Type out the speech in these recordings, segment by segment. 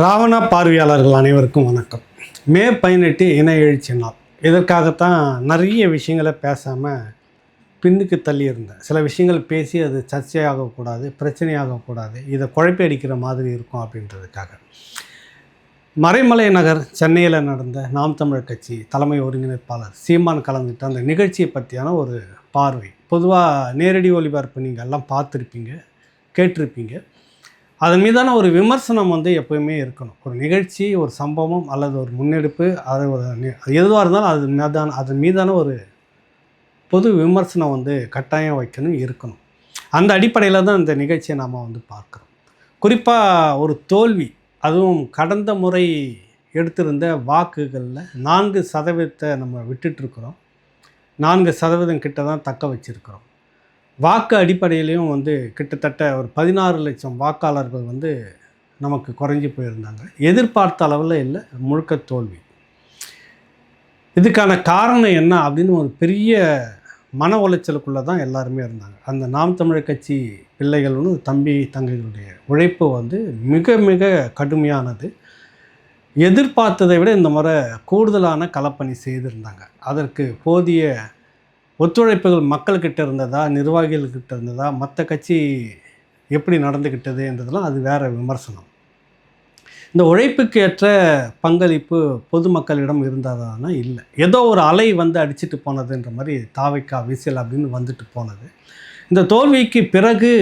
ராவணா பார்வையாளர்கள் அனைவருக்கும் வணக்கம். மே 18 இன எழுச்சி நாள். இதற்காகத்தான் நிறைய விஷயங்களை பேசாமல் பின்னுக்கு தள்ளியிருந்தேன். சில விஷயங்கள் பேசி அது சர்ச்சையாகக்கூடாது, பிரச்சனையாகக்கூடாது, இதை குழப்பி அடிக்கிற மாதிரி இருக்கும் அப்படின்றதுக்காக. மறைமலை நகர் சென்னையில் நடந்த நாம் தமிழர் கட்சி தலைமை ஒருங்கிணைப்பாளர் சீமான் கலந்துட்டு அந்த நிகழ்ச்சியை பற்றியான ஒரு பார்வை. பொதுவாக நேரடி ஒளிபரப்பு நீங்கள் எல்லாம் பார்த்துருப்பீங்க, கேட்டிருப்பீங்க. அதன் மீதான ஒரு விமர்சனம் எப்போயுமே இருக்கணும். ஒரு நிகழ்ச்சி, ஒரு சம்பவம் அல்லது ஒரு முன்னெடுப்பு, அது ஒரு எதுவாக இருந்தாலும் அதன் மீதான ஒரு பொது விமர்சனம் கட்டாயம் வைக்கணும், இருக்கணும். அந்த அடிப்படையில் தான் இந்த நிகழ்ச்சியை நாம் பார்க்குறோம். குறிப்பாக ஒரு தோல்வி, அதுவும் கடந்த முறை எடுத்திருந்த வாக்குகளில் 4% நம்ம விட்டுட்டுருக்குறோம். 4% கிட்ட தான் தக்க வச்சுருக்கிறோம். வாக்கு அடிப்படையிலையும் கிட்டத்தட்ட ஒரு 16 லட்சம் வாக்காளர்கள் நமக்கு குறைஞ்சி போயிருந்தாங்க. எதிர்பார்த்த அளவில் இல்லை, முழுக்க தோல்வி. இதுக்கான காரணம் என்ன அப்படின்னு ஒரு பெரிய மன உளைச்சலுக்குள்ளே தான் எல்லாருமே இருந்தாங்க. அந்த நாம் தமிழர் கட்சி பிள்ளைகள் தம்பி தங்கைகளுடைய உழைப்பு மிக மிக கடுமையானது. எதிர்பார்த்ததை விட இந்த முறை கூடுதலான களப்பணி செய்திருந்தாங்க. அதற்கு போதிய ஒத்துழைப்புகள் மக்கள்கிட்ட இருந்ததா, நிர்வாகிகள்கிட்ட இருந்ததா, மற்ற கட்சி எப்படி நடந்துக்கிட்டதுன்றதெல்லாம் அது வேறு விமர்சனம். இந்த உழைப்புக்கு ஏற்ற பங்களிப்பு பொதுமக்களிடம் இருந்ததானா? இல்லை. ஏதோ ஒரு அலை அடிச்சுட்டு போனதுன்ற மாதிரி தாவைக்கா விசில் அப்படின்னு வந்துட்டு போனது. இந்த தோல்விக்கு பிறகு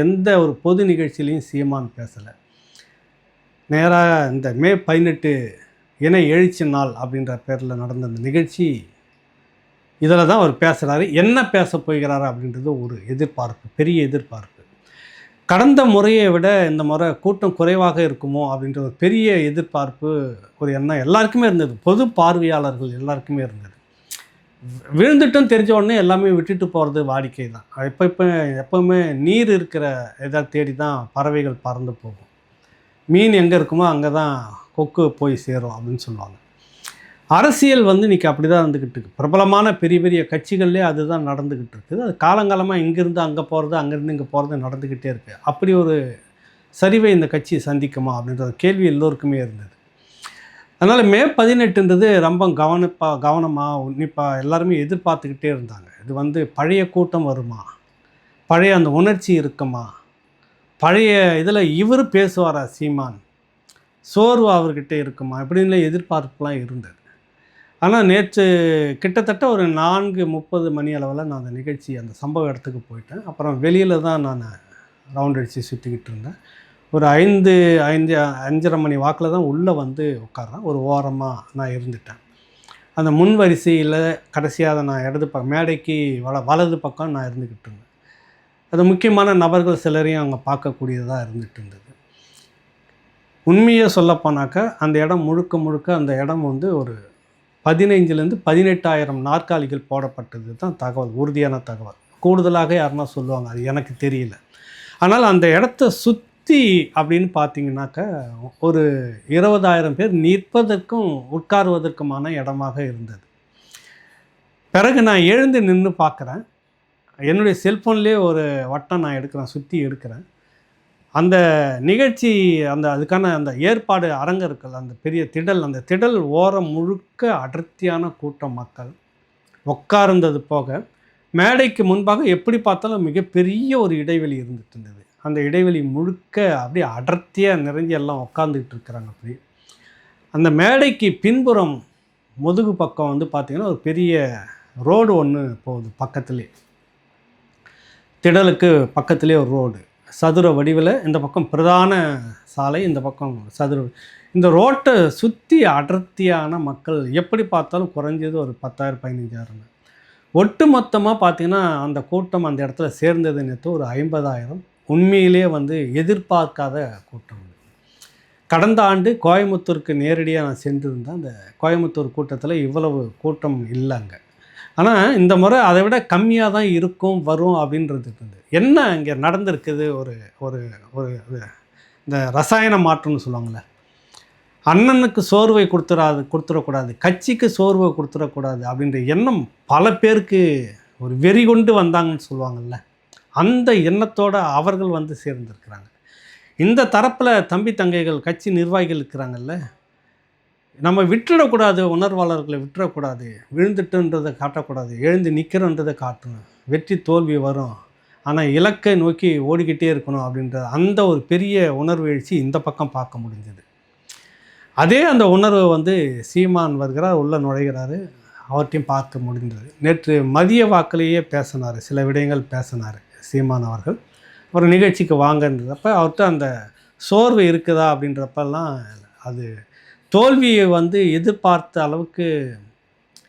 எந்த ஒரு பொது நிகழ்ச்சியிலையும் சீமான் பேசலை. நேராக இந்த மே 18 இன எழுச்சி நாள் அப்படின்ற பேரில் நடந்த அந்த நிகழ்ச்சி, இதில் தான் அவர் பேசுகிறாரு. என்ன பேச போகிறாரு அப்படின்றது ஒரு எதிர்பார்ப்பு, பெரிய எதிர்பார்ப்பு. கடந்த முறையை விட இந்த முறை கூட்டம் குறைவாக இருக்குமோ அப்படின்ற ஒரு பெரிய எதிர்பார்ப்பு, ஒரு எண்ணம் எல்லாருக்குமே இருந்தது. பொது பார்வையாளர்கள் எல்லாருக்குமே இருந்தது. விழுந்துட்டும் தெரிஞ்ச உடனே எல்லாமே விட்டுட்டு போகிறது வாடிக்கை தான். எப்போவுமே நீர் இருக்கிற எதாவது தேடி தான் பறவைகள் பறந்து போகும். மீன் எங்கே இருக்குமோ அங்கே தான் கொக்கு போய் சேரும் அப்படின்னு சொல்லுவாங்க. அரசியல் இன்றைக்கி அப்படி தான் இருந்துக்கிட்டு இருக்குது. பிரபலமான பெரிய பெரிய கட்சிகள்லேயே அதுதான் நடந்துக்கிட்டு இருக்குது. அது காலங்காலமாக இங்கேருந்து அங்கே போகிறது, அங்கேருந்து இங்கே போகிறது நடந்துக்கிட்டே இருக்குது. அப்படி ஒரு சரிவை இந்த கட்சி சந்திக்குமா அப்படின்ற கேள்வி எல்லோருக்குமே இருந்தது. அதனால் மே 18ன்றது ரொம்ப கவனமாக உன்னிப்பாக எல்லாருமே எதிர்பார்த்துக்கிட்டே இருந்தாங்க. இது பழைய கூட்டம் வருமா, பழைய அந்த உணர்ச்சி இருக்குமா, பழைய இதில் இவர் பேசுவாரா சீமான், சோர்வு அவர்கிட்ட இருக்குமா, இப்படின்னு எதிர்பார்ப்புலாம் இருந்தது. ஆனால் நேற்று கிட்டத்தட்ட ஒரு 4:30 மணி அளவில் நான் அந்த நிகழ்ச்சி, அந்த சம்பவ இடத்துக்கு போயிட்டேன். அப்புறம் வெளியில் தான் நான் ரவுண்ட் அடித்து சுற்றிக்கிட்டு இருந்தேன். ஒரு 5:30 மணி வாக்கில் தான் உள்ளே உட்கார்றேன். ஒரு ஓரமாக நான் இருந்துட்டேன். அந்த முன் வரிசையில் கடைசியாக நான் இடது பக்கம் மேடைக்கு வலது பக்கம் நான் இருந்துக்கிட்டு இருந்தேன். அது முக்கியமான நபர்கள் சிலரையும் அங்கே பார்க்கக்கூடியதாக இருந்துகிட்டு இருந்தது. உண்மையை சொல்லப்போனாக்கா அந்த இடம் முழுக்க அந்த இடம் ஒரு 15,000 18,000 நாற்காலிகள் போடப்பட்டது தான் தகவல், உறுதியான தகவல். கூடுதலாக யாருன்னா சொல்லுவாங்க, அது எனக்கு தெரியல. ஆனால் அந்த இடத்த சுற்றி அப்படின்னு பார்த்தீங்கன்னாக்கா ஒரு 20,000 பேர் நிற்பதற்கும் உட்காருவதற்குமான இடமாக இருந்தது. பிறகு நான் எழுந்து நின்று பார்க்குறேன். என்னுடைய செல்ஃபோன்லேயே ஒரு வட்டம் நான் எடுக்கிறேன், சுற்றி எடுக்கிறேன். அந்த நிகழ்ச்சி, அதுக்கான அந்த ஏற்பாடு அரங்கர்கள், அந்த பெரிய திடல், அந்த திடல் ஓரம் முழுக்க அடர்த்தியான கூட்டம் மக்கள் உட்கார்ந்தது போக, மேடைக்கு முன்பாக எப்படி பார்த்தாலும் மிகப்பெரிய ஒரு இடைவெளி இருந்துட்டு இருந்தது. அந்த இடைவெளி முழுக்க அப்படியே அடர்த்தியாக நிறைஞ்சி எல்லாம் உட்காந்துக்கிட்டு இருக்கிறாங்க. அப்படி அந்த மேடைக்கு பின்புறம் முதுகு பக்கம் பார்த்திங்கன்னா ஒரு பெரிய ரோடு ஒன்று போகுது. பக்கத்துலேயே, திடலுக்கு பக்கத்துலேயே ஒரு ரோடு, சதுர வடிவில். இந்த பக்கம் பிரதான சாலை, இந்த பக்கம் சதுர. இந்த ரோட்டை சுற்றி அடர்த்தியான மக்கள் எப்படி பார்த்தாலும் குறைஞ்சது ஒரு 10,000 15,000. ஒட்டு மொத்தமாக பார்த்திங்கன்னா அந்த கூட்டம் அந்த இடத்துல சேர்ந்தது நேற்று ஒரு 50,000. உண்மையிலே எதிர்பார்க்காத கூட்டம். கடந்த ஆண்டு கோயம்புத்தூருக்கு நேரடியாக நான் சென்றிருந்தேன். அந்த கோயம்புத்தூர் கூட்டத்தில் இவ்வளவு கூட்டம் இல்லைங்க. ஆனால் இந்த முறை அதை விட கம்மியாக தான் இருக்கும், வரும் அப்படின்றது இருந்தது. என்ன இங்கே நடந்திருக்குது, ஒரு ஒரு ஒரு இந்த ரசாயன மாற்றம்னு சொல்லுவாங்கள்ல, அண்ணனுக்கு சோர்வை கொடுத்துடக்கூடாது, கட்சிக்கு சோர்வை கொடுத்துடக்கூடாது அப்படின்ற எண்ணம் பல பேருக்கு ஒரு வெறி கொண்டு வந்தாங்கன்னு சொல்லுவாங்கள்ல, அந்த எண்ணத்தோடு அவர்கள் சேர்ந்துருக்கிறாங்க. இந்த தரப்பில் தம்பி தங்கைகள் கட்சி நிர்வாகிகள் இருக்கிறாங்கல்ல, நம்ம விட்டுடக்கூடாது, உணர்வாளர்களை விட்டுறக்கூடாது, விழுந்துட்டுன்றதை காட்டக்கூடாது, எழுந்து நிற்கிறன்றதை காட்டணும். வெற்றி தோல்வி வரும், ஆனால் இலக்கை நோக்கி ஓடிக்கிட்டே இருக்கணும் அப்படின்ற அந்த ஒரு பெரிய உணர்வு எழுச்சி இந்த பக்கம் பார்க்க முடிஞ்சது. அதே அந்த உணர்வு வந்து சீமான் வருகிறார், உள்ளே நுழைகிறாரு, அவர்கிட்டையும் பார்க்க முடிந்தது. நேற்று மதிய வாக்கிலேயே பேசினார், சில விடயங்கள் பேசினார் சீமான் அவர்கள். ஒரு நிகழ்ச்சிக்கு வாங்கன்றப்ப அவர்கிட்ட அந்த சோர்வு இருக்குதா அப்படின்றப்பெல்லாம் அது தோல்வியை வந்து எதிர்பார்த்த அளவுக்கு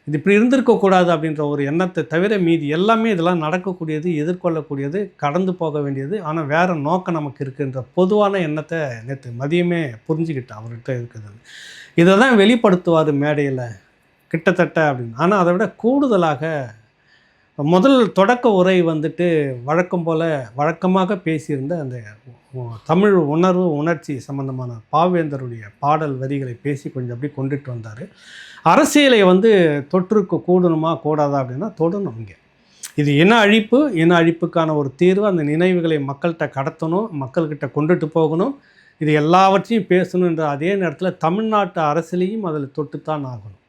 இது இப்படி இருந்திருக்கக்கூடாது அப்படின்ற ஒரு எண்ணத்தை தவிர மீதி எல்லாமே இதெல்லாம் நடக்கக்கூடியது, எதிர்கொள்ளக்கூடியது, கடந்து போக வேண்டியது, ஆனால் வேறு நோக்கம் நமக்கு இருக்குன்ற பொதுவான எண்ணத்தை நேற்று மதியமே புரிஞ்சுக்கிட்டேன் அவர்கிட்ட இருக்குதுன்னு. இதை தான் வெளிப்படுத்துவார் மேடையில் கிட்டத்தட்ட அப்படின்னு. ஆனால் அதை விட கூடுதலாக முதல் தொடக்க உரை வந்துட்டு வழக்கம் போல் வழக்கமாக பேசியிருந்த அந்த தமிழ் உணர்வு உணர்ச்சி சம்பந்தமான பாவேந்தருடைய பாடல் வரிகளை பேசி கொஞ்சம் அப்படி கொண்டுட்டு வந்தார். அரசியலை வந்து தொற்றுக்கு கூடணுமா கூடாதா அப்படின்னா தொடணும். இங்கே இது இன அழிப்பு, இன அழிப்புக்கான ஒரு தீர்வு, அந்த நினைவுகளை மக்கள்கிட்ட கடத்தணும், மக்கள்கிட்ட கொண்டுட்டு போகணும், இது எல்லாவற்றையும் பேசணுன்ற அதே நேரத்தில் தமிழ்நாட்டு அரசியலையும் அதில் தொட்டுத்தான் ஆகணும்.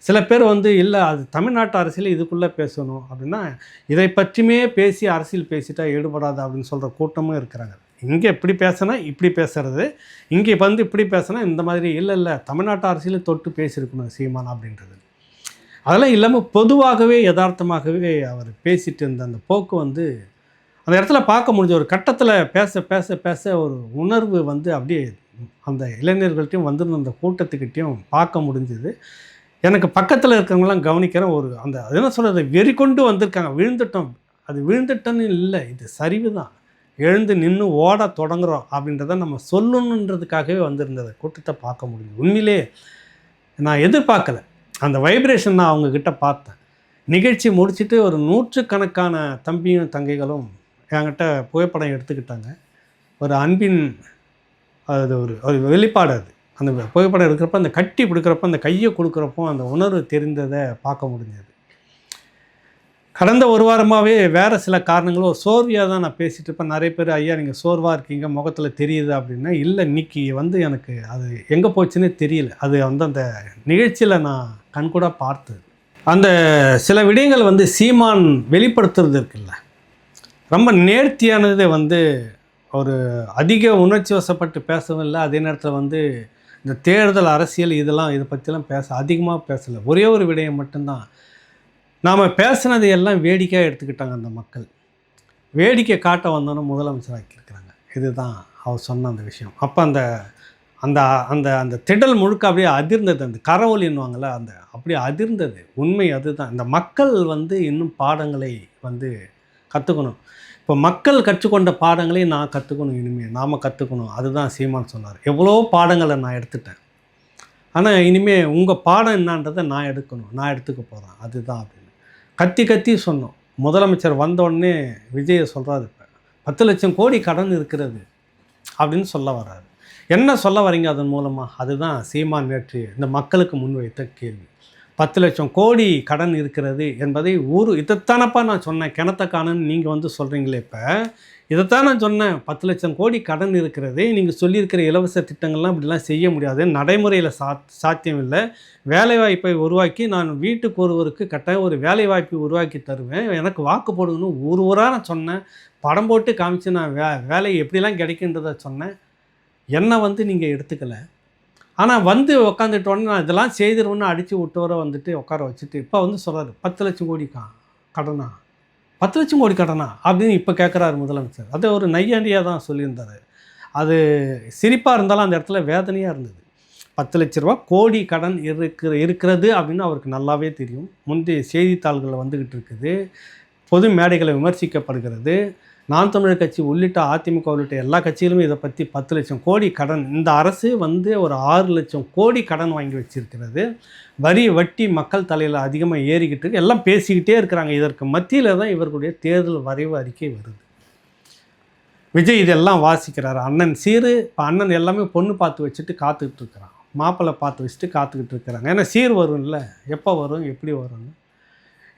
சில பேர் வந்து இல்லை அது தமிழ்நாட்டு அரசியல் இதுக்குள்ளே பேசணும் அப்படின்னா இதை பற்றியுமே பேசி அரசியல் பேசிட்டா ஈடுபடாது அப்படின்னு சொல்கிற கூட்டமும் இருக்கிறாங்க. இங்கே இப்படி பேசினா இப்படி பேசுகிறது, இங்கே வந்து இப்படி பேசினா இந்த மாதிரி இல்லை தமிழ்நாட்டு அரசியலை தொட்டு பேசியிருக்கணும் சீமான் அப்படின்றது. அதெல்லாம் இல்லாமல் பொதுவாகவே யதார்த்தமாகவே அவர் பேசிட்டு இருந்த அந்த போக்கு வந்து அந்த இடத்துல பார்க்க முடிஞ்ச ஒரு கட்டத்தில் பேச பேச பேச ஒரு உணர்வு வந்து அப்படியே அந்த இளைஞர்கள்ட்டையும் வந்திருந்த அந்த கூட்டத்துக்கிட்டையும் பார்க்க முடிஞ்சுது. எனக்கு பக்கத்தில் இருக்கிறவங்களாம் கவனிக்கிறேன், ஒரு அந்த அது என்ன சொல்கிறது, வெறி கொண்டு வந்திருக்காங்க. விழுந்துட்டோம், அது விழுந்துட்டோன்னு இல்லை, இது சரிவு தான், எழுந்து நின்று ஓட தொடங்குகிறோம் அப்படின்றத நம்ம சொல்லணுன்றதுக்காகவே வந்திருந்தது கூட்டத்தை பார்க்க முடியும். உண்மையிலே நான் எதிர்பார்க்கலை அந்த வைப்ரேஷன். நான் அவங்கக்கிட்ட பார்த்தேன். நிகழ்ச்சி முடிச்சுட்டு ஒரு 100கணக்கான தம்பியும் தங்கைகளும் என்கிட்ட புகைப்படம் எடுத்துக்கிட்டாங்க. ஒரு அன்பின் அது ஒரு வெளிப்பாடு. அது அந்த புகைப்படம் எடுக்கிறப்ப, அந்த கட்டி பிடிக்கிறப்ப, அந்த கையை கொடுக்குறப்போ அந்த உணர்வு தெரிந்ததை பார்க்க முடிஞ்சது. கடந்த ஒரு வாரமாகவே வேறு சில காரணங்களும் ஒரு சோர்வியாக தான் நான் பேசிகிட்டு இருப்பேன். நிறைய பேர் ஐயா நீங்கள் சோர்வாக இருக்கீங்க, முகத்தில் தெரியுது அப்படின்னா, இல்லை இன்றைக்கி வந்து எனக்கு அது எங்கே போச்சுன்னே தெரியல. அது வந்து அந்த நிகழ்ச்சியில் நான் கண்கூட பார்த்தது. அந்த சில விடயங்கள் வந்து சீமான் வெளிப்படுத்துறது இருக்குல்ல, ரொம்ப நேர்த்தியானது. வந்து ஒரு அதிக உணர்ச்சி வசப்பட்டு பேசவும் இல்லை, அதே நேரத்தில் வந்து இந்த தேர்தல் அரசியல் இதெல்லாம் இதை பற்றிலாம் அதிகமாக பேசலை. ஒரே ஒரு விடயம் மட்டும்தான், நாம் பேசுனது எல்லாம் வேடிக்கையாக எடுத்துக்கிட்டாங்க அந்த மக்கள். வேடிக்கை காட்ட வந்தோன்னு முதலமைச்சராக்கியிருக்கிறாங்க. இதுதான் அவர் சொன்ன அந்த விஷயம். அப்போ அந்த அந்த அந்த அந்த திடல் முழுக்க அப்படியே அதிர்ந்தது. அந்த கரவொலின்னுவாங்கள்ல, அந்த அப்படியே அதிர்ந்தது. உண்மை அதுதான். இந்த மக்கள் வந்து இன்னும் பாடங்களை வந்து கற்றுக்கணும். இப்போ மக்கள் கற்றுக்கொண்ட பாடங்களை நான் கற்றுக்கணும், இனிமேல் நாம் கற்றுக்கணும். அதுதான் சீமான் சொன்னார். எவ்வளோ பாடங்களை நான் எடுத்துட்டேன், ஆனால் இனிமேல் உங்கள் பாடம் என்னன்றதை நான் எடுக்கணும், நான் எடுத்துக்க போகிறேன், அதுதான் அப்படின்னு கத்தி கத்தி சொன்னோம். முதலமைச்சர் வந்தோடனே விஜயை சொல்கிறாரு, இப்போ 10 லட்சம் கோடி கடன் இருக்கிறது அப்படின்னு சொல்ல வர்றாரு. என்ன சொல்ல வரீங்க அதன் மூலமாக? அதுதான் சீமான் நேற்று இந்த மக்களுக்கு முன்வைத்த கேள்வி. 10 லட்சம் கோடி கடன் இருக்கிறது என்பதை இதைத்தானப்பா நான் சொன்னேன், கிணத்த காணுன்னு நீங்கள் வந்து சொல்கிறீங்களே, இப்போ இதைத்தான் நான் சொன்னேன், 10 லட்சம் கோடி கடன் இருக்கிறது, நீங்கள் சொல்லியிருக்கிற இலவச திட்டங்கள்லாம் இப்படிலாம் செய்ய முடியாது, நடைமுறையில் சாத்தியம் இல்லை. வேலைவாய்ப்பை உருவாக்கி நான் வீட்டுக்கு ஒருவருக்கு கட்டாயம் ஒரு வேலைவாய்ப்பை உருவாக்கி தருவேன், எனக்கு வாக்கு போடுங்கன்னு ஊராக நான் சொன்னேன். படம் போட்டு காமிச்சு நான் வேலை எப்படிலாம் கிடைக்கின்றதை சொன்னேன். என்னை வந்து நீங்கள் எடுத்துக்கலை. ஆனால் வந்து உட்காந்துட்டோன்னே நான் இதெல்லாம் செய்திருவேன்னு அடித்து விட்டவரை வந்துட்டு உட்கார வச்சுட்டு இப்போ வந்து சொல்கிறாரு 10 லட்சம் கோடி கடனா, 10 லட்சம் கோடி கடனா அப்படின்னு இப்போ கேட்குறாரு முதலமைச்சர். அது ஒரு நையாண்டியாக தான் சொல்லியிருந்தார். அது சிரிப்பாக இருந்தாலும் அந்த இடத்துல வேதனையாக இருந்தது. 10 லட்ச ரூபா கோடி கடன் இருக்கிறது அப்படின்னு அவருக்கு நல்லாவே தெரியும். முந்தைய செய்தித்தாள்களில் வந்துக்கிட்டு இருக்குது, பொது மேடைகளை விமர்சிக்கப்படுகிறது. நாம் தமிழர் கட்சி உள்ளிட்ட அதிமுக உள்ளிட்ட எல்லா கட்சிகளுமே இதை பற்றி 10 லட்சம் கோடி கடன், இந்த அரசு வந்து ஒரு 6 லட்சம் கோடி கடன் வாங்கி வச்சிருக்கிறது, வரி வட்டி மக்கள் தலையில் அதிகமாக ஏறிக்கிட்டு இருக்கு, எல்லாம் பேசிக்கிட்டே இருக்கிறாங்க. இதற்கு மத்தியில் தான் இவர்களுடைய தேர்தல் வரைவு அறிக்கை வருது. விஜய் இதெல்லாம் வாசிக்கிறார். அண்ணன் சீரு, இப்போ அண்ணன் எல்லாமே பொண்ணு பார்த்து வச்சுட்டு காத்துக்கிட்டு இருக்கிறான், மாப்பிள்ளை பார்த்து வச்சுட்டு காத்துக்கிட்டு இருக்கிறாங்க. ஏன்னா சீர் வரும்ல, எப்போ வரும் எப்படி வரும்னு.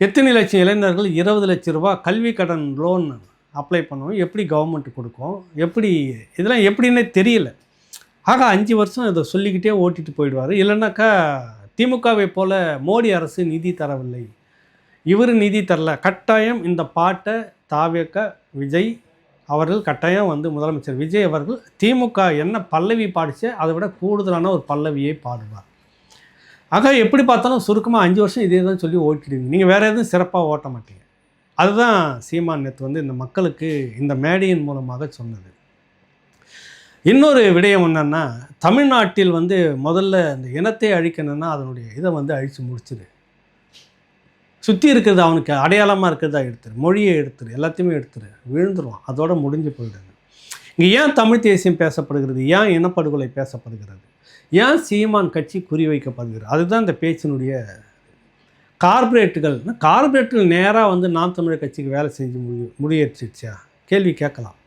எத்தனை லட்சம் இளைஞர்கள் 20 லட்ச ரூபா கல்வி கடன் லோன் அப்ளை பண்ணுவோம், எப்படி கவர்மெண்ட் கொடுக்கும், எப்படி இதெல்லாம் எப்படின்னே தெரியல. ஆக 5 வருஷம் இதை சொல்லிக்கிட்டே ஓட்டிட்டு போயிடுவார். இல்லைன்னாக்கா திமுகவை போல் மோடி அரசு நிதி தரவில்லை, இவர் நிதி தரல, கட்டாயம் இந்த பாட்டை தாவேக விஜய் அவர்கள் கட்டாயம் வந்து முதலமைச்சர் விஜய் அவர்கள் திமுக என்ன பல்லவி பாடிச்சு அதை விட கூடுதலான ஒரு பல்லவியை பாடுவார். ஆக எப்படி பார்த்தாலும் சுருக்கமாக 5 வருஷம் இதே தான் சொல்லி ஓட்டிடுவீங்க, நீங்கள் வேறு எதுவும் சிறப்பாக ஓட்ட மாட்டீங்க. அதுதான் சீமான் நேற்று வந்து இந்த மக்களுக்கு இந்த மேடையின் மூலமாக சொன்னது. இன்னொரு விடயம் என்னென்னா, தமிழ்நாட்டில் வந்து முதல்ல இந்த இனத்தை அழிக்கணும்னா அதனுடைய இதை வந்து அழித்து முடிச்சுது. சுற்றி இருக்கிறது அவனுக்கு அடையாளமாக இருக்கிறதா எடுத்துரு, மொழியை எடுத்துரு, எல்லாத்தையுமே எடுத்துரு, விழுந்துருவான், அதோடு முடிஞ்சு போயிடுது. இங்கே ஏன் தமிழ் தேசியம் பேசப்படுகிறது, ஏன் இனப்படுகொலை பேசப்படுகிறது, ஏன் சீமான் கட்சி குறிவைக்கப்படுகிறது, அதுதான் இந்த பேச்சினுடைய கார்பரேட்டுகள் நேராக வந்து நாம் தமிழர் கட்சிக்கு வேலை செஞ்சு முடியேற்றிச்சா கேள்வி கேட்கலாம்.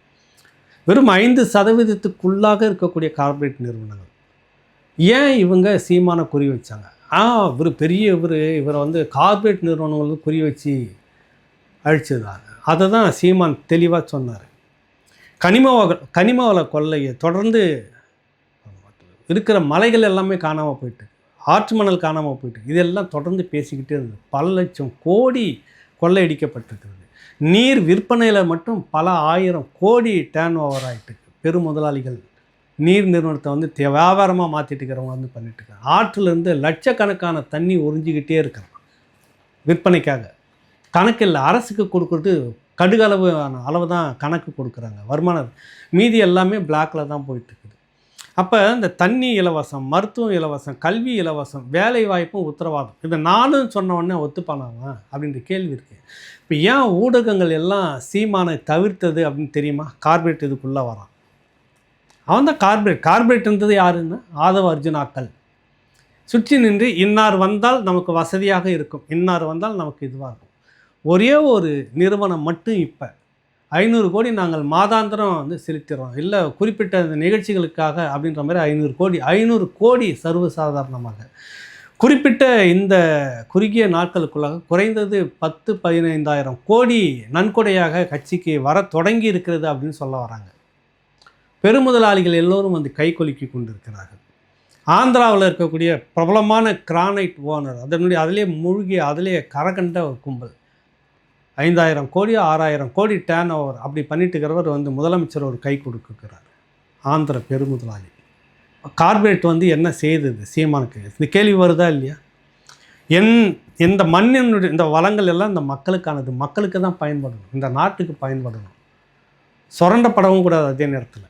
வெறும் 5% இருக்கக்கூடிய கார்ப்பரேட் நிறுவனங்கள் ஏன் இவங்க சீமானை குறி வச்சாங்க? இவர் பெரிய இவரை வந்து கார்ப்பரேட் நிறுவனங்கள் குறி வச்சு அழிச்சதாங்க. அதை தான் சீமான் தெளிவாக சொன்னார். கனிம வள கொள்ளையை தொடர்ந்து இருக்கிற மலைகள் எல்லாமே காணாமல் போயிட்டு, ஆற்று மணல் காணாமல் போயிட்டு, இதெல்லாம் தொடர்ந்து பேசிக்கிட்டே இருந்தது. பல லட்சம் கோடி கொள்ளையடிக்கப்பட்டிருக்கிறது. நீர் விற்பனையில் மட்டும் பல 1000 கோடி டேர்ன் ஓவர் ஆகிட்டு, பெரும் முதலாளிகள் நீர் நிறுவனத்தை வந்து வியாபாரமாக மாற்றிட்டு இருக்கிறவங்க வந்து பண்ணிட்டு இருக்காங்க. ஆற்றிலிருந்து லட்சக்கணக்கான தண்ணி உறிஞ்சிக்கிட்டே இருக்கிறாங்க விற்பனைக்காக. கணக்கு இல்லை, அரசுக்கு கொடுக்குறது அளவு தான் கணக்கு கொடுக்குறாங்க வருமானம், மீதி எல்லாமே பிளாக்கில் தான் போயிட்டுருக்குது. அப்போ இந்த தண்ணி இலவசம், மருத்துவம் இலவசம், கல்வி இலவசம், வேலை வாய்ப்பும் உத்தரவாதம், இதை நானும் சொன்ன உடனே ஒத்துப்பானாவா அப்படின்ற கேள்வி இருக்குது. இப்போ ஏன் ஊடகங்கள் எல்லாம் சீமானை தவிர்த்தது அப்படின்னு தெரியுமா? கார்பரேட் இதுக்குள்ளே வரான், அவன் தான் கார்பரேட்ன்றது யாருன்னா ஆதவ அர்ஜுனாக்கள் சுற்றி நின்று இன்னார் வந்தால் நமக்கு வசதியாக இருக்கும், இன்னார் வந்தால் நமக்கு இதுவாக இருக்கும். ஒரே ஒரு நிறுவனம் மட்டும் இப்போ 500 கோடி நாங்கள் மாதாந்திரம் வந்து செலுத்திடுறோம், இல்லை குறிப்பிட்ட இந்த நிகழ்ச்சிகளுக்காக அப்படின்ற மாதிரி 500 கோடி சர்வசாதாரணமாக குறிப்பிட்ட இந்த குறுகிய நாட்களுக்குள்ளாக குறைந்தது 10-15 கோடி நன்கொடையாக கட்சிக்கு வர தொடங்கி இருக்கிறது அப்படின்னு சொல்ல வராங்க. பெருமுதலாளிகள் எல்லோரும் வந்து கைகொலுக்கி கொண்டிருக்கிறார்கள். ஆந்திராவில் இருக்கக்கூடிய பிரபலமான கிரானைட் ஓனர் அதிலே மூழ்கி அதிலே கரகண்ட ஒரு கும்பல் 5000 கோடி 6000 கோடி டேர்ன் ஓவர் அப்படி பண்ணிட்டு இருக்கிறவர் வந்து முதலமைச்சர் ஒரு கை கொடுக்குறார். ஆந்திர பெருமுதலாளி கார்பரேட் வந்து என்ன செய்தது சீமானுக்கு? இந்த கேள்வி வருதா இல்லையா? இந்த மண்ணினுடைய இந்த வளங்கள் எல்லாம் இந்த மக்களுக்கானது, மக்களுக்கு தான் பயன்படணும், இந்த நாட்டுக்கு பயன்படணும், சுரண்டப்படவும் கூடாது அதே நேரத்தில்.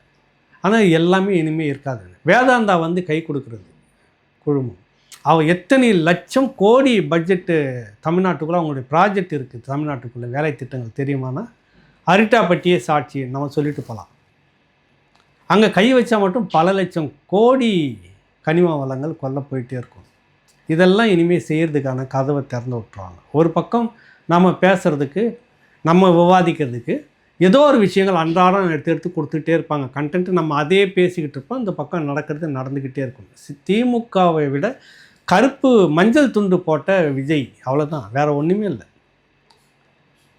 ஆனால் எல்லாமே இனிமேல் இருக்காது. வேதாந்தா வந்து கை கொடுக்குறது குழுமம், அவள் எத்தனை லட்சம் கோடி பட்ஜெட்டு தமிழ்நாட்டுக்குள்ளே அவங்களுடைய ப்ராஜெக்ட் இருக்குது, தமிழ்நாட்டுக்குள்ளே வேலை திட்டங்கள் தெரியுமானா அரிட்டாப்பட்டியே சாட்சி நம்ம சொல்லிட்டு போகலாம். அங்கே கை வச்சா மட்டும் பல லட்சம் கோடி கனிம வளங்கள் கொல்ல போயிட்டே இருக்கும். இதெல்லாம் இனிமேல் செய்கிறதுக்கான கதவை திறந்து விட்டுருவாங்க. ஒரு பக்கம் நம்ம பேசுகிறதுக்கு, நம்ம விவாதிக்கிறதுக்கு ஏதோ ஒரு விஷயங்கள் அன்றாடம் எடுத்து கொடுத்துக்கிட்டே இருப்பாங்க கண்டென்ட்டு, நம்ம அதே பேசிக்கிட்டு இருப்போம். இந்த பக்கம் நடந்துக்கிட்டே இருக்கும். திமுகவை விட கருப்பு மஞ்சள் துண்டு போட்ட விஜய், அவ்வளோதான், வேறு ஒன்றுமே இல்லை.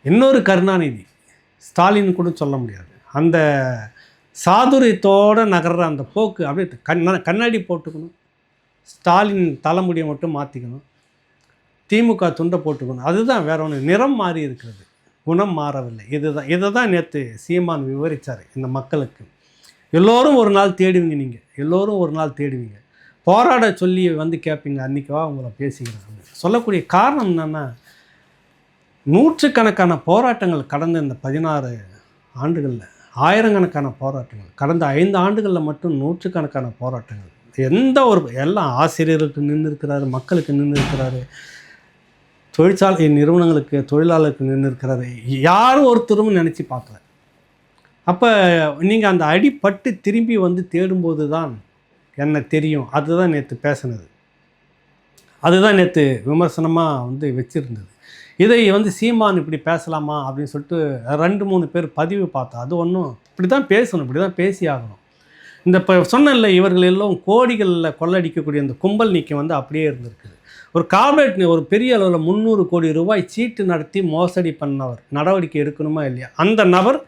இன்னொரு கருணாநிதி, ஸ்டாலின் கூட சொல்ல முடியாது, அந்த சாதுரியத்தோடு நகர்ற அந்த போக்கு அப்படியே கண்ணாடி போட்டுக்கணும், ஸ்டாலின் தலைமுடியை மட்டும் மாற்றிக்கணும், திமுக துண்டை போட்டுக்கணும், அதுதான், வேற ஒன்று. நிறம் மாறி இருக்கிறது, குணம் மாறவில்லை. இதை தான் நேற்று சீமான் விவரித்தார் இந்த மக்களுக்கு. எல்லோரும் ஒரு நாள் தேடுவீங்க, நீங்கள் எல்லோரும் ஒரு நாள் தேடுவீங்க, போராட சொல்லி வந்து கேட்பீங்க, அன்றைக்கவா உங்களை பேசிக்கிறாங்க. சொல்லக்கூடிய காரணம் என்னென்னா, நூற்றுக்கணக்கான போராட்டங்கள் கடந்த இந்த 16 ஆண்டுகளில், ஆயிரக்கணக்கான போராட்டங்கள் கடந்த 5 ஆண்டுகளில் மட்டும், நூற்றுக்கணக்கான போராட்டங்கள். எல்லாம் ஆசிரியர்களுக்கு நின்று இருக்கிறாரு, மக்களுக்கு நின்று இருக்கிறாரு, தொழிற்சாலை நிறுவனங்களுக்கு தொழிலாளருக்கு நின்று இருக்கிறாரு. யாரும் ஒருத்தரும் நினச்சி பார்க்கல. அப்போ நீங்கள் அந்த அடிப்பட்டு திரும்பி வந்து தேடும்போது தான் என்ன தெரியும். அதுதான் நேற்று பேசினது, அதுதான் நேற்று விமர்சனமாக வந்து வச்சுருந்தது. இதை வந்து சீமான் இப்படி பேசலாமா அப்படின்னு சொல்லிட்டு 2-3 பேர் பதிவு பார்த்தா, அது ஒன்றும் இப்படி தான் பேசணும், இப்படி தான் பேசி ஆகணும். இந்த இப்போ சொன்னேன்ல, இவர்கள் எல்லாம் கோடிகளில் கொள்ளடிக்கக்கூடிய அந்த கும்பல் நீக்கம் வந்து அப்படியே இருந்திருக்குது. ஒரு கார்ப்பரேட் ஒரு பெரிய அளவில் 300 கோடி ரூபாய் சீட்டு நடத்தி மோசடி பண்ணவர் நடவடிக்கை எடுக்கணுமா இல்லையா? அந்த நபர்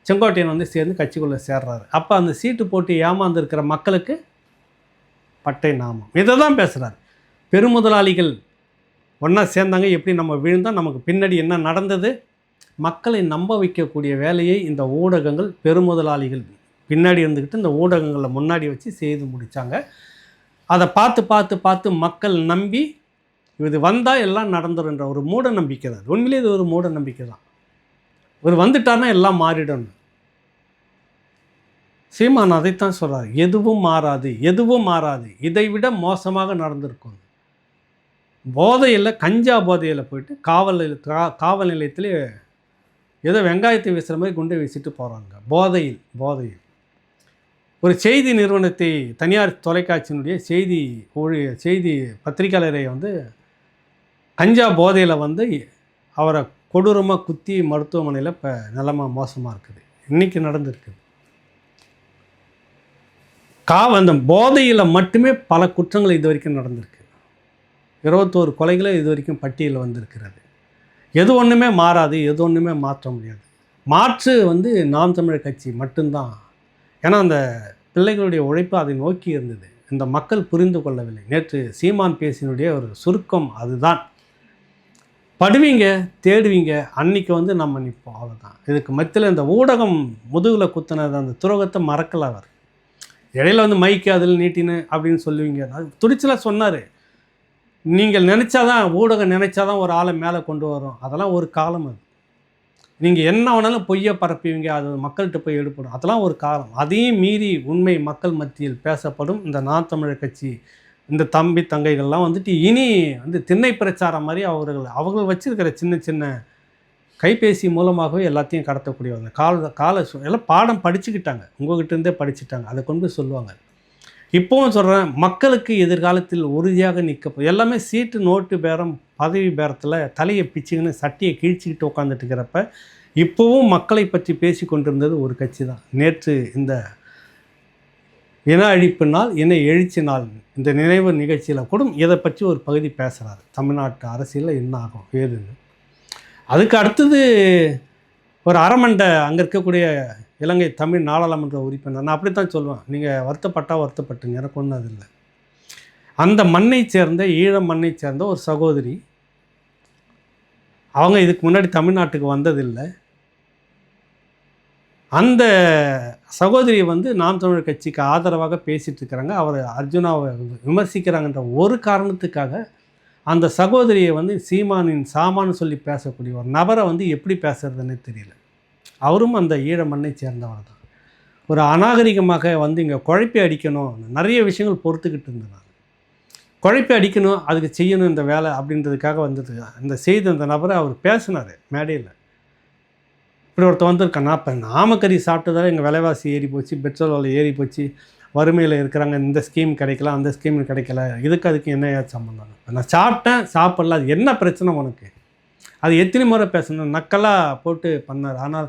செங்கோட்டையன் வந்து சேர்ந்து கட்சிக்குள்ளே சேர்றாரு. அப்போ அந்த சீட்டு போட்டு ஏமாந்துருக்கிற மக்களுக்கு பட்டை நாமம். இதை தான் பேசுகிறார். பெருமுதலாளிகள் ஒன்றா சேர்ந்தாங்க, எப்படி நம்ம விழுந்தால் நமக்கு பின்னாடி என்ன நடந்தது, மக்களை நம்ப வைக்கக்கூடிய வேலையை இந்த ஊடகங்கள் பெருமுதலாளிகள் பின்னாடி இருந்துக்கிட்டு இந்த ஊடகங்களை முன்னாடி வச்சு செய்து முடித்தாங்க. அதை பார்த்து பார்த்து பார்த்து மக்கள் நம்பி இது வந்தால் எல்லாம் நடந்துருன்ற ஒரு மூட நம்பிக்கை தான். உண்மையிலே இது ஒரு மூட நம்பிக்கை தான். இவர் வந்துட்டார்னா எல்லாம் மாறிடணும். சீமான் அதைத்தான் சொல்கிறார். எதுவும் மாறாது, எதுவும் மாறாது, இதை விட மோசமாக நடந்திருக்கும். போதையில், கஞ்சா போதையில் போயிட்டு காவல் நிலையத்தில் ஏதோ வெங்காயத்தை வீசுகிற மாதிரி குண்டை வீசிட்டு போகிறாங்க. போதையில் ஒரு செய்தி நிறுவனத்தை, தனியார் தொலைக்காட்சியினுடைய செய்தி பத்திரிகையாளரை வந்து கஞ்சா போதையில் வந்து அவரை கொடூரமாக குத்தி மருத்துவமனையில் இப்போ நிலைமை மோசமாக இருக்குது. இன்றைக்கி நடந்திருக்குது. அந்த போதையில் மட்டுமே பல குற்றங்கள் இது வரைக்கும் நடந்திருக்கு. 21 கொலைகளை இது வரைக்கும் பட்டியலில் வந்திருக்கிறது. எது ஒன்றுமே மாறாது, எது ஒன்றுமே மாற்ற முடியாது. மாற்று வந்து நாம் தமிழர் கட்சி மட்டும்தான். ஏன்னா அந்த பிள்ளைகளுடைய உழைப்பு அதை நோக்கி இருந்தது. இந்த மக்கள் புரிந்து கொள்ளவில்லை. நேற்று சீமான் பேசினுடைய ஒரு சுருக்கம் அதுதான். படுவீங்க, தேடுவீங்க, அன்னைக்கு வந்து நம்ம நிற்போம், அவ்வளோதான். இதுக்கு மத்தியில் இந்த ஊடகம் முதுகில் குத்தினது அந்த துரோகத்தை மறக்கலை அவர். இடையில வந்து மைக்கு அதில் நீட்டின்னு அப்படின்னு சொல்லுவீங்க. அது துடிச்சலாக சொன்னார். நீங்கள் நினச்சாதான், ஊடகம் நினச்சாதான் ஒரு ஆளை மேலே கொண்டு வரும். அதெல்லாம் ஒரு காலம். அது நீங்கள் என்ன வேணாலும் பொய்யை பரப்புவீங்க, அது மக்கள்கிட்ட போய் எடுப்படும். அதெல்லாம் ஒரு காலம். அதையும் மீறி உண்மை மக்கள் மத்தியில் பேசப்படும். இந்த நாம் தமிழர் கட்சி, இந்த தம்பி தங்கைகள்லாம் வந்துட்டு இனி வந்து திண்ணை பிரச்சாரம் மாதிரி அவர்கள் வச்சுருக்கிற சின்ன சின்ன கைபேசி மூலமாகவே எல்லாத்தையும் கடத்தக்கூடியவங்க. எல்லாம் பாடம் படிச்சுக்கிட்டாங்க, உங்கள்கிட்டருந்தே படிச்சுட்டாங்க, அதை கொண்டு சொல்லுவாங்க. இப்போவும் சொல்கிறேன், மக்களுக்கு எதிர்காலத்தில் உறுதியாக நிற்க எல்லாமே சீட்டு நோட்டு பேரம் பதவி பேரத்தில் தலையை பிச்சுக்கின்னு சட்டியை கிழிச்சிக்கிட்டு உட்காந்துட்டு இருக்கிறப்ப இப்போவும் மக்களை பற்றி பேசி கொண்டிருந்தது ஒரு கட்சி தான். நேற்று இந்த இன அழிப்பு நாள், இன எழுச்சி நாள், இந்த நினைவு நிகழ்ச்சியில் கூட இதை பற்றி ஒரு பகுதி பேசுகிறாரு. தமிழ்நாட்டு அரசியலில் என்ன ஆகும் ஏதுன்னு. அதுக்கு அடுத்தது ஒரு அரைமண்டை அங்கே இருக்கக்கூடிய இலங்கை தமிழ் நாடாளுமன்ற உறுப்பினர், நான் அப்படி தான் சொல்லுவேன், நீங்கள் வருத்தப்பட்டுங்க, எனக்கு ஒன்றும் அது இல்லை. அந்த மண்ணை சேர்ந்த, ஈழ மண்ணை சேர்ந்த ஒரு சகோதரி, அவங்க இதுக்கு முன்னாடி தமிழ்நாட்டுக்கு வந்ததில்லை. அந்த சகோதரியை வந்து நாம் தமிழர் கட்சிக்கு ஆதரவாக பேசிகிட்டு இருக்கிறாங்க. அவர் அர்ஜுனாவை விமர்சிக்கிறாங்கன்ற ஒரு காரணத்துக்காக அந்த சகோதரியை வந்து சீமானின் சாமான்னு சொல்லி பேசக்கூடிய ஒரு நபரை வந்து எப்படி பேசுறதுன்னு தெரியல. அவரும் அந்த ஈழ மண்ணை சேர்ந்தவர் தான். ஒரு அநாகரிகமாக வந்து இங்கே குழப்பி அடிக்கணும், நிறைய விஷயங்கள் பொறுத்துக்கிட்டு இருந்தேன் நான். குழப்பி அடிக்கணும், அதுக்கு செய்யணும் இந்த வேலை அப்படின்றதுக்காக வந்தது. அந்த செய்தி அந்த நபரை அவர் பேசினார் மேடையில். இப்படி ஒருத்தர் வந்திருக்கேன், நான் இப்போ நாமக்கறி சாப்பிட்டதால எங்கள் விலைவாசி ஏறி போச்சு, பெட்ரோல் விலை ஏறி போச்சு, வறுமையில் இருக்கிறாங்க, இந்த ஸ்கீம் கிடைக்கல, அந்த ஸ்கீம் கிடைக்கல, அதுக்கு என்ன சம்பந்தம்? நான் சாப்பிட்டேன், சாப்பிடல, அது என்ன பிரச்சனை உனக்கு? அது எத்தனை முறை பேசணும், நக்கலாக போட்டு பண்ணார். ஆனால்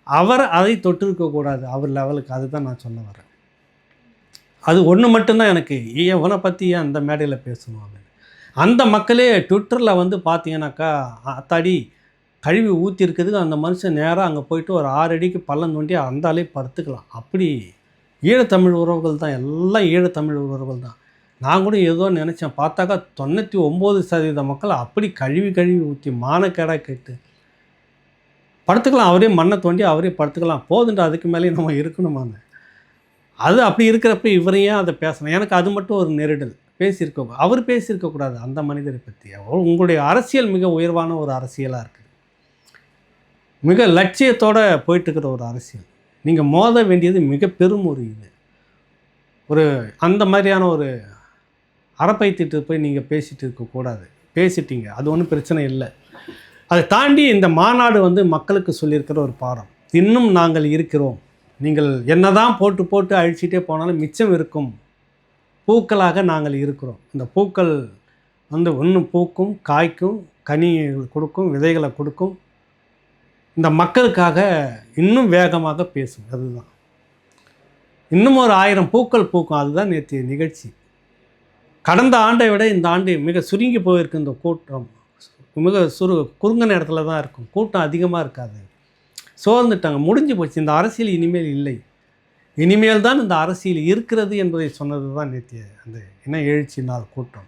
அவர் அதை தொட்டிருக்கக்கூடாது அவர் லெவலுக்கு. அதுதான் நான் சொல்ல வரேன். அது ஒன்று மட்டும்தான் எனக்கு, இவனை பற்றி ஏன் அந்த மேடையில் பேசணும் அப்படின்னு. அந்த மக்களே ட்விட்டரில் வந்து பார்த்தீங்கன்னாக்கா, அத்தாடி கழுவி ஊற்றிருக்கிறதுக்கு அந்த மனுஷன் நேராக அங்கே போயிட்டு ஒரு 6 அடிக்கு பள்ளம் தோண்டி அந்த ஆளே படுத்துக்கலாம். அப்படி ஈழத்தமிழ் உறவுகள் தான், எல்லாம் ஈழத்தமிழ் உறவுகள் தான். நான் கூட ஏதோ நினச்சேன், பார்த்தாக்கா 99% மக்கள் அப்படி கழுவி ஊற்றி மானக்கேடாக கேட்டு படுத்துக்கலாம். அவரே மண்ணை தோண்டி அவரே படுத்துக்கலாம், போதுன்ற அதுக்கு மேலேயும் நம்ம இருக்கணுமாங்க. அது அப்படி இருக்கிறப்ப இவரையே அதை பேசணும். எனக்கு அது மட்டும் ஒரு நெருடல். அவர் பேசியிருக்கக்கூடாது அந்த மனிதரை பற்றி. உங்களுடைய அரசியல் மிக உயர்வான ஒரு அரசியலாக இருக்குது, மிக லட்சியத்தோடு போயிட்டுருக்கிற ஒரு அரசியல். நீங்கள் மோத வேண்டியது மிக பெரும் ஒரு அந்த மாதிரியான ஒரு அறப்பைத்திட்டு போய் நீங்கள் பேசிகிட்டு இருக்கக்கூடாது. பேசிட்டீங்க, அது ஒன்றும் பிரச்சனை இல்லை. அதை தாண்டி இந்த மாநாடு வந்து மக்களுக்கு சொல்லியிருக்கிற ஒரு பாடம். இன்னும் நாங்கள் இருக்கிறோம், நீங்கள் என்ன தான் போட்டு அழிச்சிட்டே போனாலும் மிச்சம் இருக்கும் பூக்களாக நாங்கள் இருக்கிறோம். இந்த பூக்கள் வந்து ஒன்று பூக்கும், காய்க்கும், கனி கொடுக்கும், விதைகளை கொடுக்கும். இந்த மக்களுக்காக இன்னும் வேகமாக பேசும். அதுதான் இன்னும் ஒரு 1000 பூக்கள் பூக்கும். அதுதான் நேற்றைய நிகழ்ச்சி. கடந்த ஆண்டை விட இந்த ஆண்டு மிக சுருங்கி போயிருக்கு இந்த கூட்டம். மிக குறுங்கின இடத்துல தான் இருக்கும். கூட்டம் அதிகமாக இருக்காது. சோர்ந்துட்டாங்க. முடிஞ்சு போச்சு. இந்த அரசியல் இனிமேல் இல்லை. இனிமேல் தான் இந்த அரசியல் இருக்கிறது என்பதை சொன்னது தான் நேற்றைய அந்த இன எழுச்சி நாள் கூட்டம்.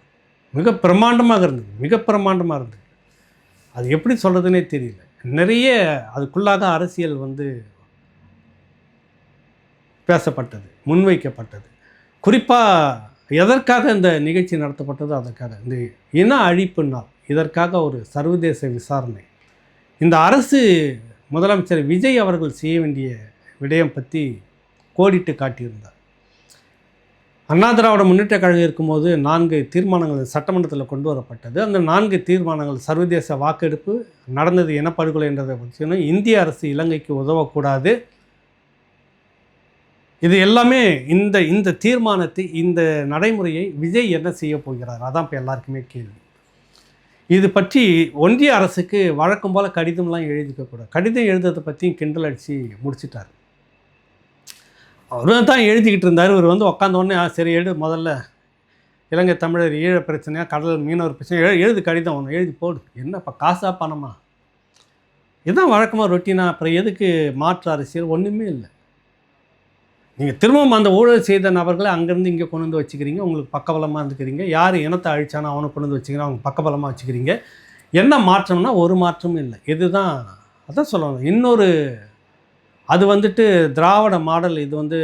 மிக பிரமாண்டமாக இருந்தது. மிக பிரமாண்டமாக இருந்தது. அது எப்படி சொல்கிறதுனே தெரியல. நிறைய அதுக்குள்ளாக அரசியல் பேசப்பட்டது, முன்வைக்கப்பட்டது. குறிப்பாக எதற்காக இந்த நிகழ்ச்சி நடத்தப்பட்டது? அதற்காக இந்த இன அழிப்பு நாள். இதற்காக ஒரு சர்வதேச விசாரணை. இந்த அரசு முதலமைச்சர் விஜய் அவர்கள் செய்ய வேண்டிய விடயம் பற்றி கோடிட்டு காட்டியிருந்தார். அண்ணா திராவிட முன்னேற்ற கழகம் இருக்கும்போது 4 தீர்மானங்கள் சட்டமன்றத்தில் கொண்டு வரப்பட்டது. அந்த 4 தீர்மானங்கள் சர்வதேச வாக்கெடுப்பு நடந்தது இனப்படுகொலை என்றதை பற்றி இந்திய அரசு இலங்கைக்கு உதவக்கூடாது. இது எல்லாமே இந்த தீர்மானத்தை, இந்த நடைமுறையை விஜய் என்ன செய்ய போகிறார்? அதான் இப்போ எல்லாருக்குமே கேள்வி. இது பற்றி ஒன்றிய அரசுக்கு வழக்கம் போல் கடிதம்லாம் எழுதிக்கக்கூடாது. கடிதம் எழுதுறதை பற்றியும் கிண்டல் அடித்து முடிச்சிட்டார். அவரும் தான் எழுதிக்கிட்டு இருந்தார். இவர் உட்காந்தோடனே சரி எழுது, முதல்ல இலங்கை தமிழர் ஈழ பிரச்சனையாக, கடல் மீனவர் பிரச்சனை எழுது, கடிதம் ஒன்று எழுதி போடு. என்னப்பா காசா பணமா? இதுதான் வழக்கமாக ரொட்டீனாக. அப்புறம் எதுக்கு மாற்று அரசியல்? ஒன்றுமே இல்லை. நீங்கள் திரும்பவும் அந்த ஊழல் செய்த நபர்களை அங்கேருந்து இங்கே கொண்டு வந்து வச்சுக்கிறீங்க. உங்களுக்கு பக்கபலமாக இருந்துக்கிறீங்க. யார் இனத்தை அழிச்சானோ அவனை கொண்டு வந்து வச்சுக்கிறீங்க, அவங்க பக்கபலமாக வச்சுக்கிறீங்க. என்ன மாற்றம்னா ஒரு மாற்றமும் இல்லை. இதுதான் அதான் சொல்லணும். இன்னொரு அது திராவிட மாடல். இது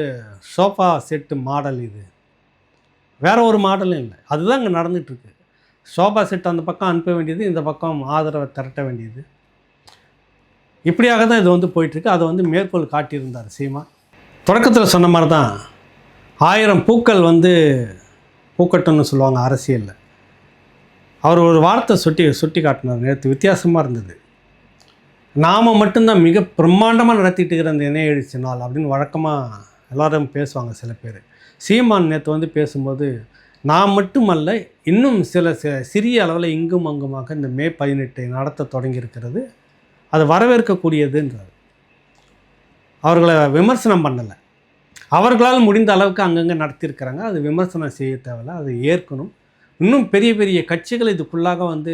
சோஃபா செட்டு மாடல். இது வேறு ஒரு மாடலும் இல்லை. அதுதான் இங்கே நடந்துகிட்ருக்கு. சோஃபா செட் அந்த பக்கம் அனுப்ப வேண்டியது, இந்த பக்கம் ஆதரவை திரட்ட வேண்டியது. இப்படியாக தான் இது போயிட்டுருக்கு. அதை மேற்கோள் காட்டியிருந்தார் சீமான். தொடக்கத்தில் சொன்ன மாதிரி தான் 1000 பூக்கள் பூக்கட்டும்னு சொல்லுவாங்க அரசியலில். அவர் ஒரு வார்த்தை சுட்டி காட்டினார் நேற்று. வித்தியாசமாக இருந்தது. நாம் மட்டும்தான் மிக பிரம்மாண்டமாக நடத்திட்டு இருக்கிற அந்த இணைய எழுச்சி நாள் அப்படின்னு வழக்கமாக எல்லோரும் பேசுவாங்க சில பேர். சீமான் நேற்று பேசும்போது நான் மட்டுமல்ல, இன்னும் சில சிறிய அளவில் இங்கும் அங்குமாக இந்த மே 18 நடத்த தொடங்கியிருக்கிறது. அது வரவேற்கக்கூடியதுன்றார். அவர்களை விமர்சனம் பண்ணலை. அவர்களால் முடிந்த அளவுக்கு அங்கங்கே நடத்தியிருக்கிறாங்க. அது விமர்சனம் செய்ய தேவையில்லை, அது ஏற்கணும். இன்னும் பெரிய பெரிய கட்சிகள் இதுக்குள்ளாக இந்த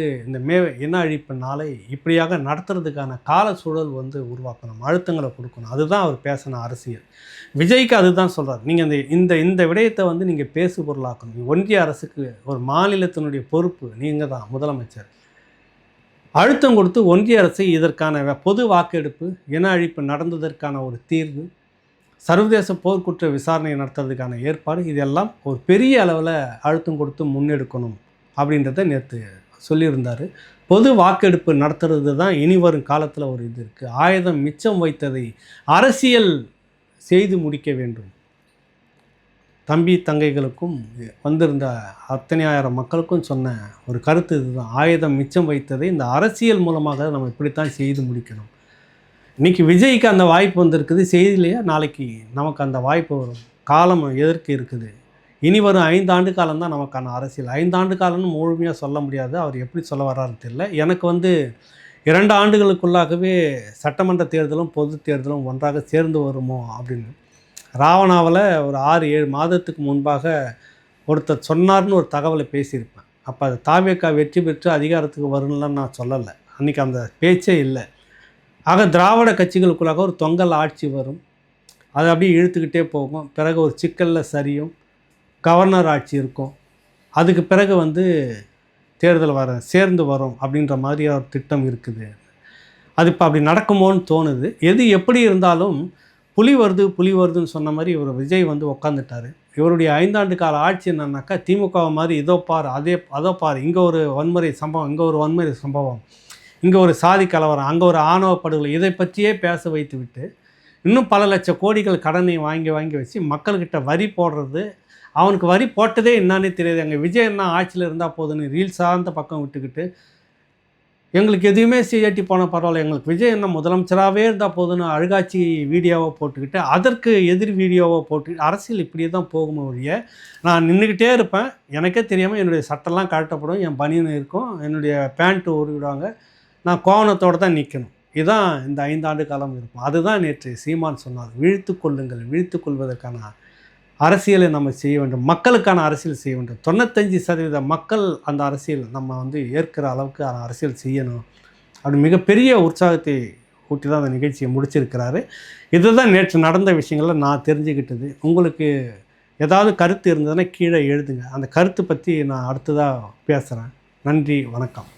இன அழிப்பு நாளை இப்படியாக நடத்துறதுக்கான கால சூழல் உருவாக்கணும், அழுத்தங்களை கொடுக்கணும். அதுதான் அவர் பேசின அரசியல். விஜய்க்கு அதுதான் சொல்கிறார். நீங்கள் இந்த விடயத்தை நீங்கள் பேசு பொருளாக்கணும். ஒன்றிய அரசுக்கு, ஒரு மாநிலத்தினுடைய பொறுப்பு நீங்கள் தான் முதலமைச்சர். அழுத்தம் கொடுத்து ஒன்றிய அரசை இதற்கான பொது வாக்கெடுப்பு, இன அழிப்பு நடந்ததற்கான ஒரு தீர்வு, சர்வதேச போர்க்குற்ற விசாரணை நடத்துறதுக்கான ஏற்பாடு, இதெல்லாம் ஒரு பெரிய அளவில் அழுத்தம் கொடுத்து முன்னெடுக்கணும் அப்படின்றத நேற்று சொல்லியிருந்தார். பொது வாக்கெடுப்பு நடத்துறது தான் இனி வரும் காலத்தில் ஒரு இது இருக்குது. ஆயுதம் மிச்சம் வைத்ததை அரசியல் செய்து முடிக்க வேண்டும். தம்பி தங்கைகளுக்கும் வந்திருந்த அத்தனை ஆயிரம் மக்களுக்கும் சொன்ன ஒரு கருத்து இதுதான். ஆயுதம் மிச்சம் வைத்ததை இந்த அரசியல் மூலமாக நம்ம இப்படித்தான் செய்து முடிக்கணும். இன்றைக்கி விஜய்க்கு அந்த வாய்ப்பு வந்திருக்குது. செய்திலையா நாளைக்கு நமக்கு அந்த வாய்ப்பு வரும். காலம் எதற்கு இருக்குது? இனி வரும் 5 ஆண்டு காலம்தான் நமக்கான அரசியல். 5 ஆண்டு காலம்னு முழுமையாக சொல்ல முடியாது. அவர் எப்படி சொல்ல வர்றாருன்னு தெரியல. எனக்கு 2 ஆண்டுகளுக்குள்ளாகவே சட்டமன்ற தேர்தலும் பொது தேர்தலும் ஒன்றாக சேர்ந்து வருமோ அப்படின்னு. ராவணாவில் ஒரு 6-7 மாதத்துக்கு முன்பாக ஒருத்தர் சொன்னார்னு ஒரு தகவலை பேசியிருப்பேன். அப்போ அது தாவேக்கா வெற்றி பெற்று அதிகாரத்துக்கு வரும்லாம் நான் சொல்லலை. அன்றைக்கி அந்த பேச்சே இல்லை. ஆக திராவிட கட்சிகளுக்குள்ளாக ஒரு தொங்கல் ஆட்சி வரும். அது அப்படியே இழுத்துக்கிட்டே போகும். பிறகு ஒரு சிக்கலில் சரியும், கவர்னர் ஆட்சி இருக்கும். அதுக்கு பிறகு தேர்தல் சேர்ந்து வரும் அப்படின்ற மாதிரி ஒரு திட்டம் இருக்குது. அது இப்போ அப்படி நடக்குமோன்னு தோணுது. எது எப்படி இருந்தாலும் புலி வருதுன்னு சொன்ன மாதிரி இவர் விஜய் உட்காந்துட்டார். இவருடைய 5 ஆண்டு கால ஆட்சி என்னன்னாக்கா திமுக மாதிரி இதோ பார் அதோ பார், இங்கே ஒரு வன்முறை சம்பவம், இங்கே ஒரு வன்முறை சம்பவம், இங்கே ஒரு சாதி கலவரம், அங்கே ஒரு ஆணவ படுகொலை, இதை பற்றியே பேச வைத்து விட்டு இன்னும் பல லட்சம் கோடிகள் கடனை வாங்கி வச்சு மக்கள்கிட்ட வரி போடுறது. அவனுக்கு வரி போட்டதே என்னான்னே தெரியாது. அங்கே விஜய் என்ன ஆட்சியில் இருந்தால் போதுன்னு ரீல் சார்ந்த பக்கம் விட்டுக்கிட்டு, எங்களுக்கு எதுவுமே செய்யாட்டி போனால் பரவாயில்ல, எங்களுக்கு விஜய் என்ன முதலமைச்சராகவே இருந்தால் போதுன்னு அழுகாட்சி வீடியோவை போட்டுக்கிட்டு, அதற்கு எதிர் வீடியோவை போட்டுக்கிட்டு, அரசியல் இப்படியே தான் போகும் ஒழிய நான் நின்றுக்கிட்டே இருப்பேன். எனக்கே தெரியாமல் என்னுடைய சட்டெல்லாம் கழட்டப்படும், என் பனியன் இருக்கும், என்னுடைய பேண்ட்டு உருவிடுவாங்க, நான் கோவணத்தோடு தான் நிற்கணும். இதுதான் இந்த 5 ஆண்டு காலம் இருக்கும். அதுதான் நேற்று சீமான் சொன்னார். விழித்து கொள்ளுங்கள். விழித்து கொள்வதற்கான அரசியலை நம்ம செய்ய வேண்டும், மக்களுக்கான அரசியல் செய்ய வேண்டும். 95% மக்கள் அந்த அரசியல் நம்ம வந்து ஏற்கிற அளவுக்கு அரசியல் செய்யணும் அப்படி மிகப்பெரிய உற்சாகத்தை ஊட்டி தான் அந்த நிகழ்ச்சியை முடிச்சிருக்கிறாரு. இதுதான் நேற்று நடந்த விஷயங்களை நான் தெரிஞ்சுக்கிட்டது. உங்களுக்கு ஏதாவது கருத்து இருந்ததுன்னா கீழே எழுதுங்க. அந்த கருத்து பற்றி நான் அடுத்ததாக பேசுகிறேன். நன்றி, வணக்கம்.